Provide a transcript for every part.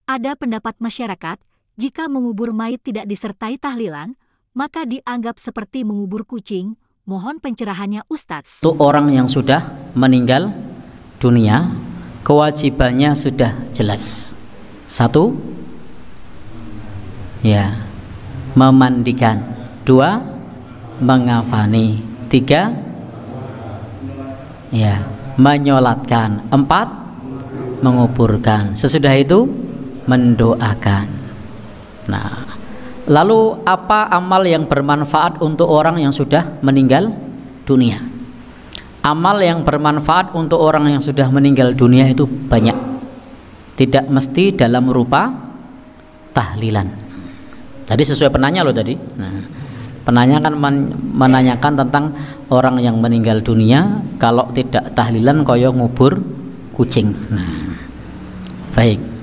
Ada pendapat masyarakat, jika mengubur mayit tidak disertai tahlilan, maka dianggap seperti mengubur kucing. Mohon pencerahannya Ustadz. Untuk orang yang sudah meninggal dunia, kewajibannya sudah jelas. Satu, ya, memandikan. Dua, mengafani. Tiga, ya, menyolatkan. Empat, menguburkan. Sesudah itu mendoakan. Nah, lalu apa amal yang bermanfaat untuk orang yang sudah meninggal dunia? Amal yang bermanfaat untuk orang yang sudah meninggal dunia itu banyak. Tidak mesti dalam rupa tahlilan. Tadi sesuai penanya loh tadi. Nah, penanya kan menanyakan tentang orang yang meninggal dunia, kalau tidak tahlilan koyo ngubur kucing. Nah, baik.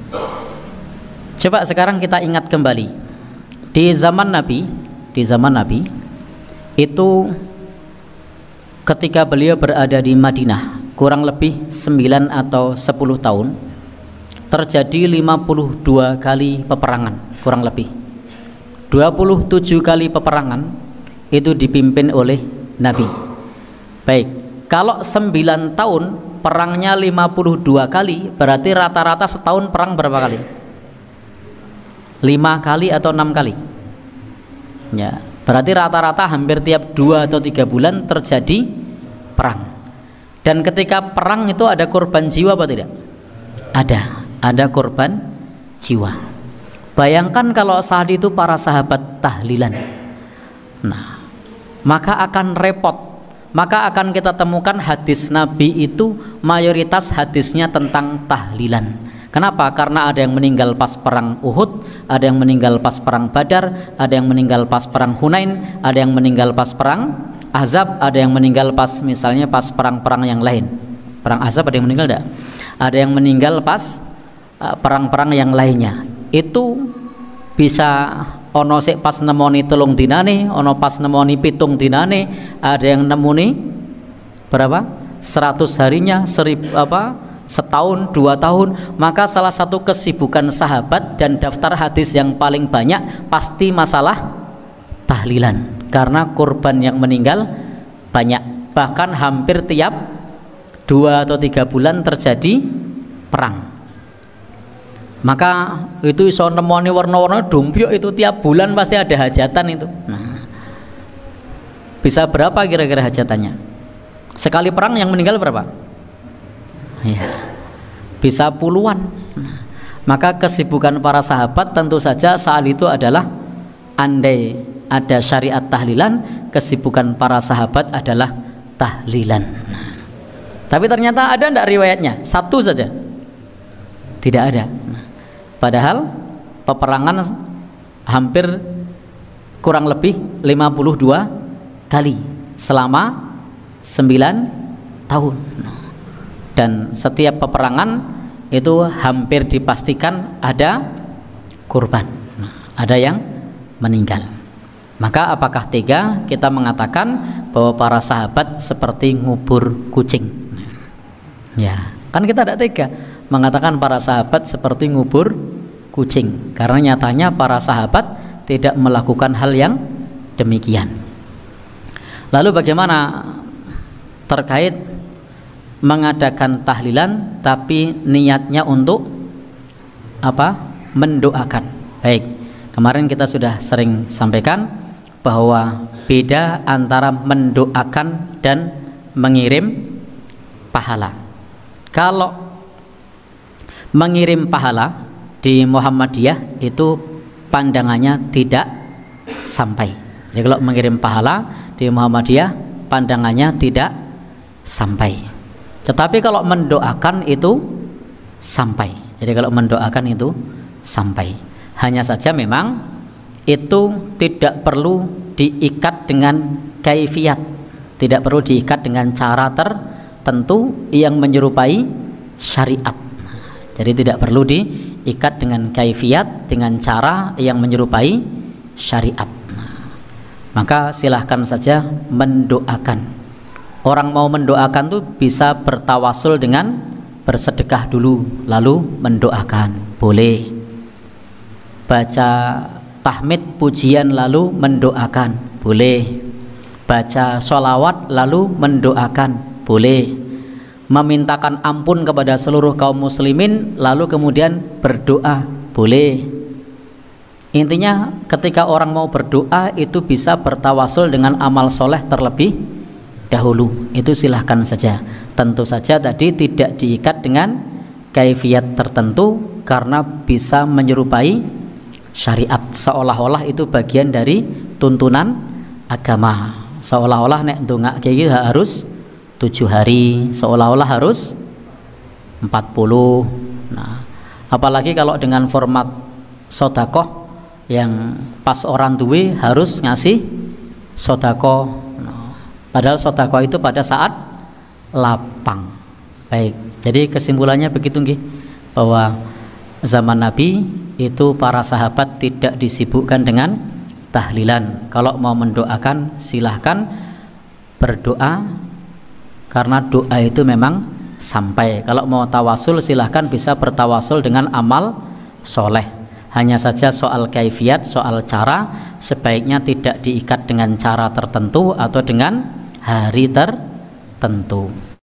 Coba sekarang kita ingat kembali. Di zaman Nabi itu ketika beliau berada di Madinah, kurang lebih 9 atau 10 tahun, terjadi 52 kali peperangan, kurang lebih 27 kali peperangan itu dipimpin oleh Nabi. Baik, kalau 9 tahun perangnya 52 kali, berarti rata-rata setahun perang berapa kali? 5 kali atau 6 kali? Ya, berarti rata-rata hampir tiap 2 atau 3 bulan terjadi perang. Dan ketika perang itu ada korban jiwa apa tidak? Ada korban jiwa. Bayangkan kalau saat itu para sahabat tahlilan. Nah, maka akan repot. Maka akan kita temukan hadis Nabi itu mayoritas hadisnya tentang tahlilan. Kenapa? Karena ada yang meninggal pas perang Uhud, ada yang meninggal pas perang Badar, ada yang meninggal pas perang Hunain, ada yang meninggal pas perang Ahzab, ada yang meninggal pas misalnya pas perang-perang yang lain. Perang Ahzab ada yang meninggal enggak? Ada yang meninggal pas perang-perang yang lainnya. Itu bisa ono sik pas nemoni 3 dinane, ono pas nemoni 7 dinane, ada yang nemoni berapa? 100 harinya, 1000 setahun, 2 tahun. Maka salah satu kesibukan sahabat dan daftar hadis yang paling banyak pasti masalah tahlilan, karena korban yang meninggal banyak. Bahkan hampir tiap 2 atau 3 bulan terjadi perang. Maka itu iso nemoni warna-warna dompyok itu tiap bulan pasti ada hajatan itu. Nah, bisa berapa kira-kira hajatannya? Sekali perang yang meninggal berapa? Ya, bisa puluhan. Maka kesibukan para sahabat tentu saja saat itu adalah, andai ada syariat tahlilan, kesibukan para sahabat adalah tahlilan. Tapi ternyata ada enggak riwayatnya? Satu saja? Tidak ada. Padahal peperangan hampir kurang lebih 52 kali selama 9 tahun. Dan setiap peperangan itu hampir dipastikan ada kurban, ada yang meninggal. Maka apakah tega kita mengatakan bahwa para sahabat seperti ngubur kucing? Ya, kan kita tidak tega mengatakan para sahabat seperti ngubur kucing, karena nyatanya para sahabat tidak melakukan hal yang demikian. Lalu bagaimana terkait mengadakan tahlilan tapi niatnya untuk apa? Mendoakan. Baik, kemarin kita sudah sering sampaikan bahwa beda antara mendoakan dan mengirim pahala. Kalau mengirim pahala di Muhammadiyah itu pandangannya tidak sampai. Jadi kalau mengirim pahala di Muhammadiyah pandangannya tidak sampai. Tetapi kalau mendoakan itu sampai. Jadi kalau mendoakan itu sampai. Hanya saja memang itu tidak perlu diikat dengan kaifiyat, tidak perlu diikat dengan cara tertentu yang menyerupai syariat. Jadi tidak perlu diikat dengan kaifiyat, dengan cara yang menyerupai syariat. Maka silahkan saja mendoakan. Orang mau mendoakan tuh bisa bertawasul dengan bersedekah dulu lalu mendoakan, boleh. baca tahmid pujian lalu mendoakan, boleh. Baca sholawat lalu mendoakan, boleh. Memintakan ampun kepada seluruh kaum muslimin lalu kemudian berdoa, boleh. Intinya ketika orang mau berdoa itu bisa bertawasul dengan amal soleh terlebih dahulu, itu silahkan saja. Tentu saja tadi tidak diikat dengan kaifiat tertentu karena bisa menyerupai syariat, seolah-olah itu bagian dari tuntunan agama. Seolah-olah nek ndongak kayak gitu harus 7 hari, seolah-olah harus 40. Nah, apalagi kalau dengan format sodakoh yang pas orang duwe harus ngasih sodakoh. Padahal sodakoh itu pada saat lapang. Baik, jadi kesimpulannya begitu nggih, bahwa zaman Nabi itu para sahabat tidak disibukkan dengan tahlilan. Kalau mau mendoakan silahkan berdoa, karena doa itu memang sampai. Kalau mau tawasul silahkan bisa bertawasul dengan amal soleh. Hanya saja soal kaifiat, soal cara sebaiknya tidak diikat dengan cara tertentu atau dengan hari tertentu.